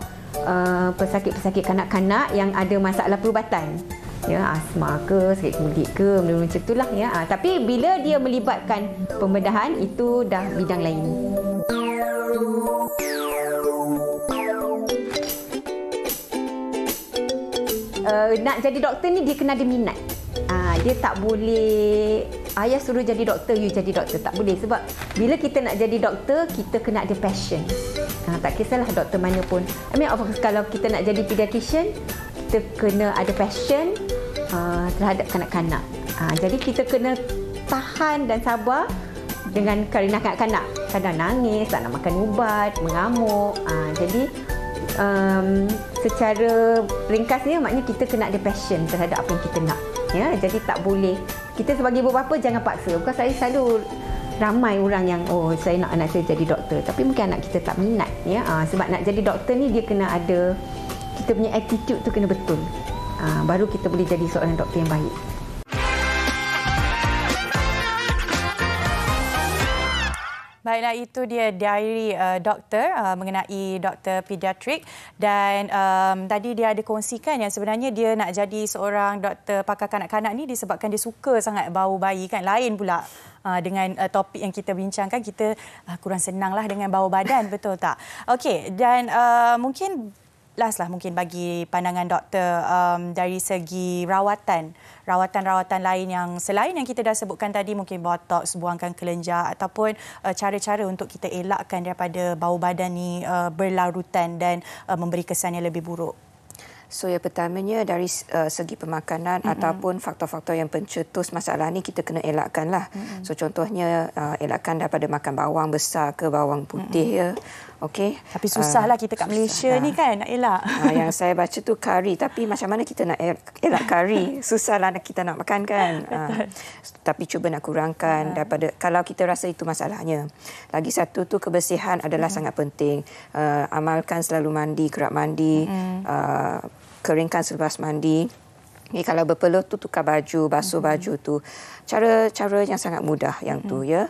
pesakit-pesakit kanak-kanak yang ada masalah perubatan. Ya, asma ke, sakit kulit ke, benda-benda macam itulah, ya. Tapi bila dia melibatkan pembedahan, itu dah bidang lain. Nak jadi doktor ni dia kena ada minat. Dia tak boleh ayah suruh jadi doktor, you jadi doktor, tak boleh. Sebab bila kita nak jadi doktor, kita kena ada passion. Tak kisahlah doktor mana pun. Of course, kalau kita nak jadi pediatrician, kita kena ada passion terhadap kanak-kanak. Jadi kita kena tahan dan sabar dengan kerana kanak-kanak kadang nangis, tak nak makan ubat, mengamuk. Jadi secara ringkasnya maknanya kita kena ada passion terhadap apa yang kita nak. Ya, jadi tak boleh. Kita sebagai ibu bapa jangan paksa. Bukan saya selalu ramai orang yang saya nak anak saya jadi doktor, tapi mungkin anak kita tak minat, ya. Sebab nak jadi doktor ni dia kena ada, kita punya attitude tu kena betul. Baru kita boleh jadi seorang doktor yang baik.
Baiklah, itu dia diary doktor mengenai doktor pediatrik. Dan tadi dia ada kongsikan yang sebenarnya dia nak jadi seorang doktor pakar kanak-kanak ni disebabkan dia suka sangat bau bayi kan. Lain pula dengan topik yang kita bincangkan, kita kurang senanglah dengan bau badan, betul tak? Okey, dan mungkin mungkin bagi pandangan doktor dari segi rawatan lain yang selain yang kita dah sebutkan tadi, mungkin botox, buangkan kelenjar ataupun cara-cara untuk kita elakkan daripada bau badan ni berlarutan dan memberi kesan yang lebih buruk.
So yang pertamanya dari segi pemakanan ataupun faktor-faktor yang pencetus masalah ni kita kena elakkanlah. So contohnya elakkan daripada makan bawang besar ke bawang putih ya. Okey.
Tapi susahlah kita kat Malaysia ni kan nak elak.
Yang saya baca tu kari, tapi macam mana kita nak elak kari? Susahlah kita nak makan kan. Tapi cuba nak kurangkan daripada kalau kita rasa itu masalahnya. Lagi satu tu kebersihan adalah sangat penting. Amalkan selalu mandi, kerap mandi. Keringkan selepas mandi. Kalau berpeluh tu tukar baju, basuh baju tu. Cara yang sangat mudah yang tu ya.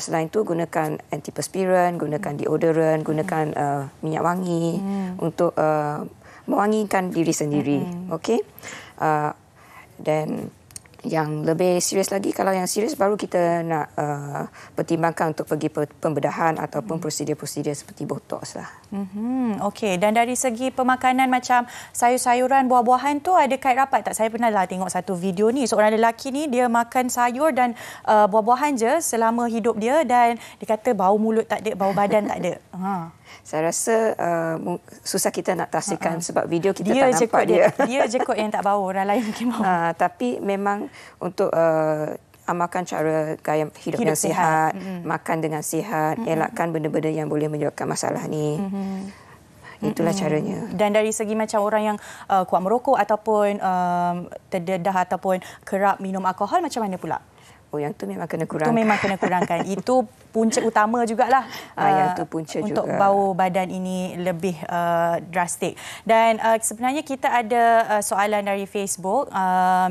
Selain tu gunakan antiperspiran, gunakan deodorant, gunakan minyak wangi untuk mewangikan diri sendiri. Okey. Dan Yang lebih serius lagi, kalau yang serius baru kita nak pertimbangkan untuk pergi pembedahan ataupun prosedur-prosedur seperti botox lah.
Okey, dan dari segi pemakanan macam sayur-sayuran, buah-buahan tu ada kait rapat tak? Saya pernah lah tengok satu video ni, seorang lelaki ni dia makan sayur dan buah-buahan je selama hidup dia dan dia kata bau mulut tak ada, bau badan tak ada.
Saya rasa susah kita nak tafsirkan sebab video kita
dia
tak nampak dia.
Dia je kot yang tak bau, orang lain mungkin bau.
Tapi memang untuk amalkan cara gaya hidup yang sihat, makan dengan sihat, elakkan benda-benda yang boleh menyebabkan masalah ni. Itulah caranya.
Dan dari segi macam orang yang kuat merokok ataupun terdedah ataupun kerap minum alkohol, macam mana pula?
Oh, yang tu memang kena kurangkan.
Itu memang kena kurangkan. Itu punca utama jugalah.
Yang tu punca
untuk
juga.
bau badan ini lebih drastik. Dan sebenarnya kita ada soalan dari Facebook,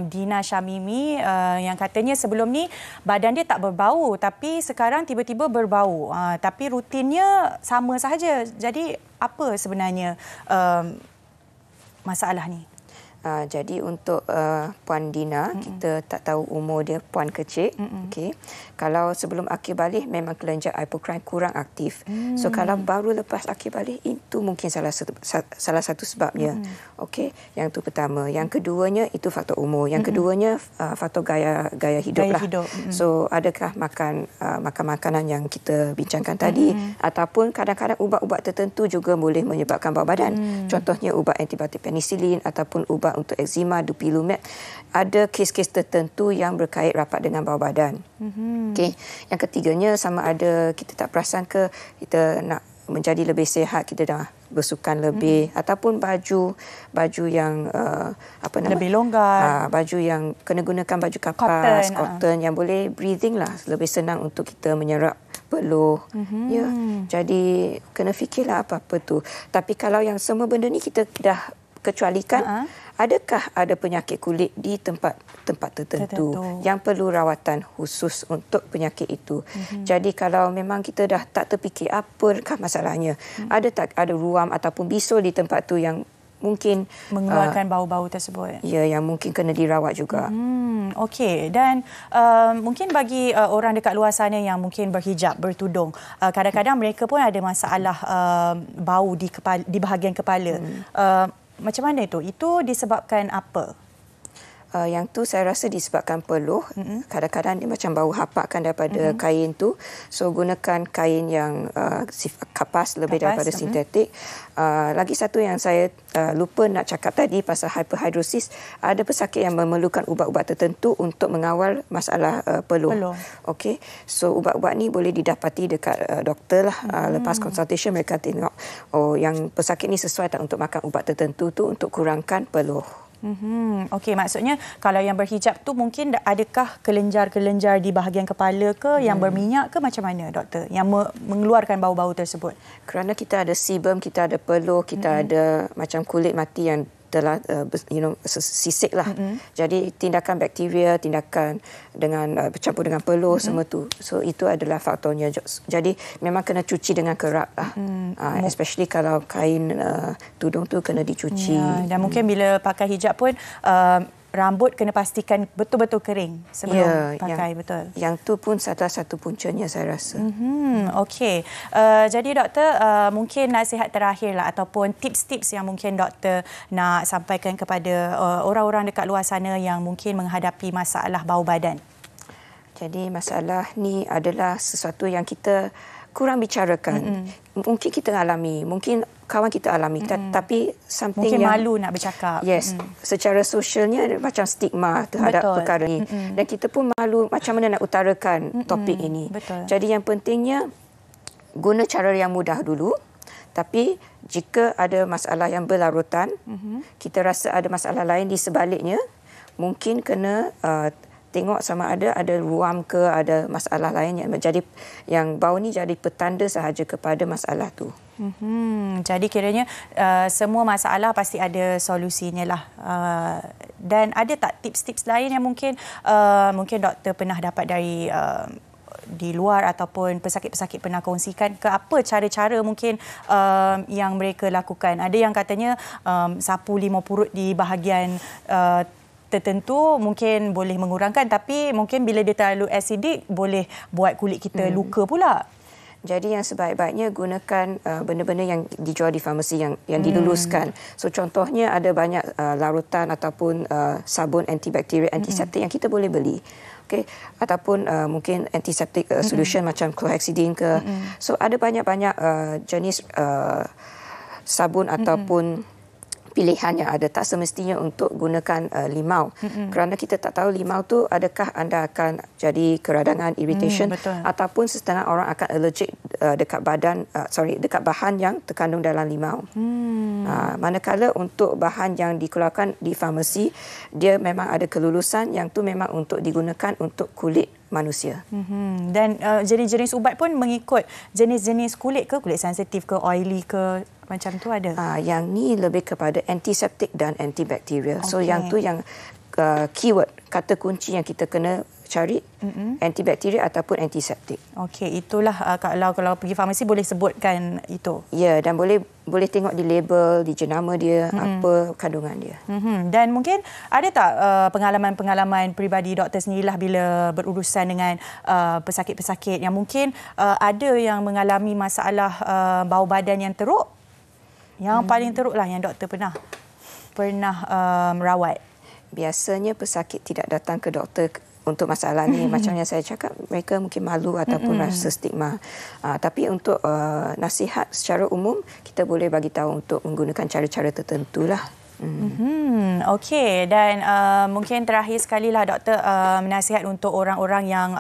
Dina Syamimi yang katanya sebelum ni badan dia tak berbau tapi sekarang tiba-tiba berbau. Tapi rutinnya sama sahaja. Jadi apa sebenarnya masalah ni?
Jadi untuk Puan Dina, kita tak tahu umur dia, puan kecil. Okey. Kalau sebelum akil balik memang kelenjar apocrine kurang aktif. So kalau baru lepas akil balik, itu mungkin salah satu sebabnya. Okey. Yang tu pertama. Yang keduanya itu faktor umur. Yang keduanya faktor gaya hidup lah. So adakah makan makanan yang kita bincangkan tadi, ataupun kadang-kadang ubat-ubat tertentu juga boleh menyebabkan bau badan. Contohnya ubat antibiotik penisilin ataupun ubat untuk eczema, Dupilumab. Ada kes-kes tertentu yang berkait rapat dengan bau badan. Okey. Yang ketiganya, sama ada kita tak perasan ke kita nak menjadi lebih sihat, kita dah bersukan lebih, ataupun baju yang
lebih longgar,
baju yang kena gunakan baju kapas, cotton yang boleh breathing lah, lebih senang untuk kita menyerap peluh. Ya, jadi kena fikirlah apa-apa tu. Tapi kalau yang semua benda ni kita dah kecualikan, adakah ada penyakit kulit di tempat tertentu yang perlu rawatan khusus untuk penyakit itu. Jadi kalau memang kita dah tak terfikir apakah masalahnya, ada tak ada ruam ataupun bisul di tempat tu yang mungkin
mengeluarkan bau-bau tersebut.
Ya, yang mungkin kena dirawat juga.
Okey, dan mungkin bagi orang dekat luar sana yang mungkin berhijab, bertudung, kadang-kadang mereka pun ada masalah bau di bahagian kepala. Macam mana itu? Itu disebabkan apa?
Yang tu saya rasa disebabkan peluh. Kadang-kadang dia macam bau hapakkan daripada kain tu. So gunakan kain yang kapas lebih daripada sintetik. Lagi satu yang saya lupa nak cakap tadi pasal hyperhidrosis. Ada pesakit yang memerlukan ubat-ubat tertentu untuk mengawal masalah peluh. Okey. So ubat-ubat ni boleh didapati dekat doktor lah. Lepas consultation mereka tengok, oh yang pesakit ni sesuai tak untuk makan ubat tertentu tu untuk kurangkan peluh.
Okey, maksudnya kalau yang berhijab tu mungkin adakah kelenjar-kelenjar di bahagian kepala ke yang berminyak ke, macam mana doktor yang mengeluarkan bau-bau tersebut?
Kerana kita ada sebum, kita ada peluh, kita ada macam kulit mati yang telah sisik lah. Jadi tindakan bakteria, tindakan dengan bercampur dengan peluh, semua tu. So itu adalah faktornya. Jadi memang kena cuci dengan kerap lah. Especially kalau kain tudung tu kena dicuci.
Dan mungkin bila pakai hijab pun rambut kena pastikan betul-betul kering sebelum pakai, betul.
Yang tu pun salah satu puncanya saya rasa.
Okey. Jadi doktor, mungkin nasihat terakhirlah ataupun tips-tips yang mungkin doktor nak sampaikan kepada orang-orang dekat luar sana yang mungkin menghadapi masalah bau badan.
Jadi masalah ni adalah sesuatu yang kita kurang bicarakan. Mungkin kita alami, mungkin kawan kita alami, tapi something
mungkin
yang
malu nak bercakap.
Yes, secara sosialnya ada macam stigma terhadap perkara ini. Dan kita pun malu macam mana nak utarakan topik ini. Jadi yang pentingnya guna cara yang mudah dulu. Tapi jika ada masalah yang berlarutan, kita rasa ada masalah lain di sebaliknya, mungkin kena tengok sama ada ruam ke, ada masalah lain yang bau ni jadi petanda sahaja kepada masalah tu.
Jadi kiranya semua masalah pasti ada solusinya lah. Dan ada tak tips-tips lain yang mungkin doktor pernah dapat dari di luar ataupun pesakit-pesakit pernah kongsikan ke, apa cara-cara mungkin yang mereka lakukan? Ada yang katanya sapu limau purut di bahagian tertentu mungkin boleh mengurangkan, tapi mungkin bila dia terlalu acidic boleh buat kulit kita luka pula.
Jadi yang sebaik-baiknya gunakan benda-benda yang dijual di farmasi yang diluluskan. So contohnya ada banyak larutan ataupun sabun antibakteria, antiseptik yang kita boleh beli. Okay. Ataupun mungkin antiseptic solution macam chlorhexidine ke. So ada banyak-banyak jenis sabun ataupun pilihan yang ada. Tak semestinya untuk gunakan limau. Kerana kita tak tahu limau tu adakah anda akan jadi keradangan, irritation ataupun setengah orang akan allergic dekat bahan yang terkandung dalam limau. Manakala untuk bahan yang dikeluarkan di farmasi, dia memang ada kelulusan yang tu memang untuk digunakan untuk kulit manusia.
Dan jenis-jenis ubat pun mengikut jenis-jenis kulit ke, kulit sensitif ke, oily ke, macam tu ada?
Yang ni lebih kepada antiseptik dan antibakteria. So yang tu yang keyword, kata kunci yang kita kena cari, antibakteria ataupun antiseptik.
Okey, itulah kalau pergi farmasi boleh sebutkan itu.
Ya, dan boleh tengok di label, di jenama dia, apa kandungan dia.
Dan mungkin ada tak pengalaman-pengalaman peribadi doktor sendirilah bila berurusan dengan pesakit-pesakit yang mungkin ada yang mengalami masalah bau badan yang teruk? Yang paling teruklah yang doktor pernah merawat.
Biasanya pesakit tidak datang ke doktor untuk masalah ni. Macam yang saya cakap, mereka mungkin malu ataupun rasa stigma. Tapi untuk nasihat secara umum, kita boleh bagi tahu untuk menggunakan cara-cara tertentu lah.
Okey, dan mungkin terakhir sekali lah doktor, nasihat untuk orang-orang yang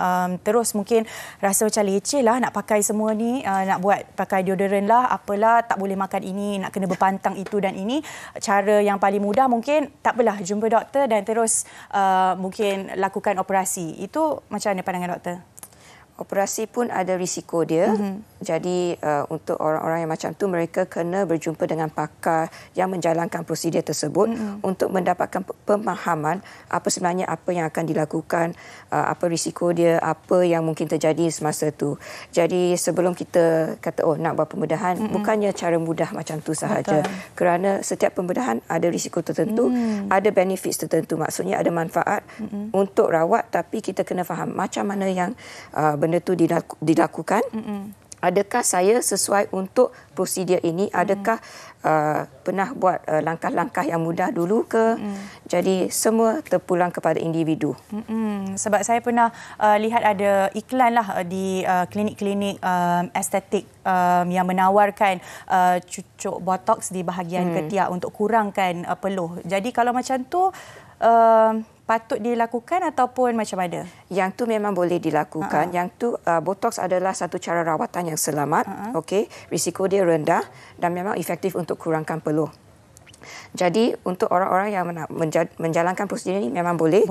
terus mungkin rasa macam leceh lah nak pakai semua ni, nak buat pakai deodoran lah, apalah, tak boleh makan ini, nak kena berpantang itu dan ini. Cara yang paling mudah mungkin tak apalah, jumpa doktor dan terus mungkin lakukan operasi. Itu macam mana pandangan doktor?
Operasi pun ada risiko dia. Jadi untuk orang-orang yang macam tu, mereka kena berjumpa dengan pakar yang menjalankan prosedur tersebut untuk mendapatkan pemahaman apa sebenarnya apa yang akan dilakukan, apa risiko dia, apa yang mungkin terjadi semasa tu. Jadi sebelum kita kata nak buat pembedahan, bukannya cara mudah macam tu sahaja. Kerana setiap pembedahan ada risiko tertentu, ada benefit tertentu. Maksudnya ada manfaat untuk rawat, tapi kita kena faham macam mana yang benda tu dilakukan. Adakah saya sesuai untuk prosedur ini? Adakah pernah buat langkah-langkah yang mudah dulu ke? Jadi semua terpulang kepada individu.
Sebab saya pernah lihat ada iklan lah di klinik-klinik estetik yang menawarkan cucuk botox di bahagian ketiak untuk kurangkan peluh. Jadi kalau macam tu patut dilakukan ataupun macam mana?
Yang tu memang boleh dilakukan. Yang tu botox adalah satu cara rawatan yang selamat. Okey, risiko dia rendah dan memang efektif untuk kurangkan peluh. Jadi untuk orang-orang yang menjalankan prosedur ini memang boleh.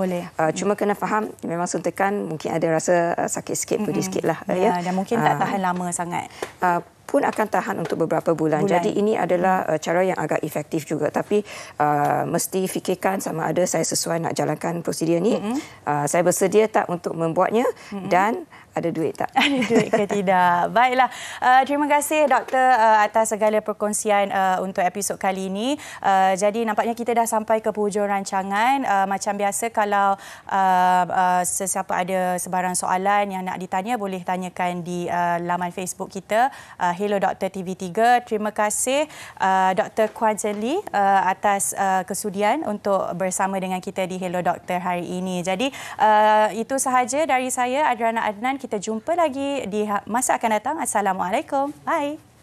Cuma kena faham memang suntikan mungkin ada rasa sakit sikit, pedih sikit lah.
Dan mungkin tak tahan lama sangat.
Pun akan tahan untuk beberapa bulan. Jadi ini adalah cara yang agak efektif juga. Tapi mesti fikirkan sama ada saya sesuai nak jalankan prosedur ni. Saya bersedia tak untuk membuatnya dan ada duit tak?
Ada duit ke tidak? Baiklah. Terima kasih doktor atas segala perkongsian untuk episod kali ini. Jadi nampaknya kita dah sampai ke hujung rancangan. Macam biasa kalau sesiapa ada sebarang soalan yang nak ditanya, boleh tanyakan di laman Facebook kita, Hello Dr. TV3. Terima kasih Dr. Kwan Chen Lee atas kesudian untuk bersama dengan kita di Hello Doktor hari ini. Jadi itu sahaja dari saya, Adrana Adnan. Kita jumpa lagi di masa akan datang. Assalamualaikum. Bye.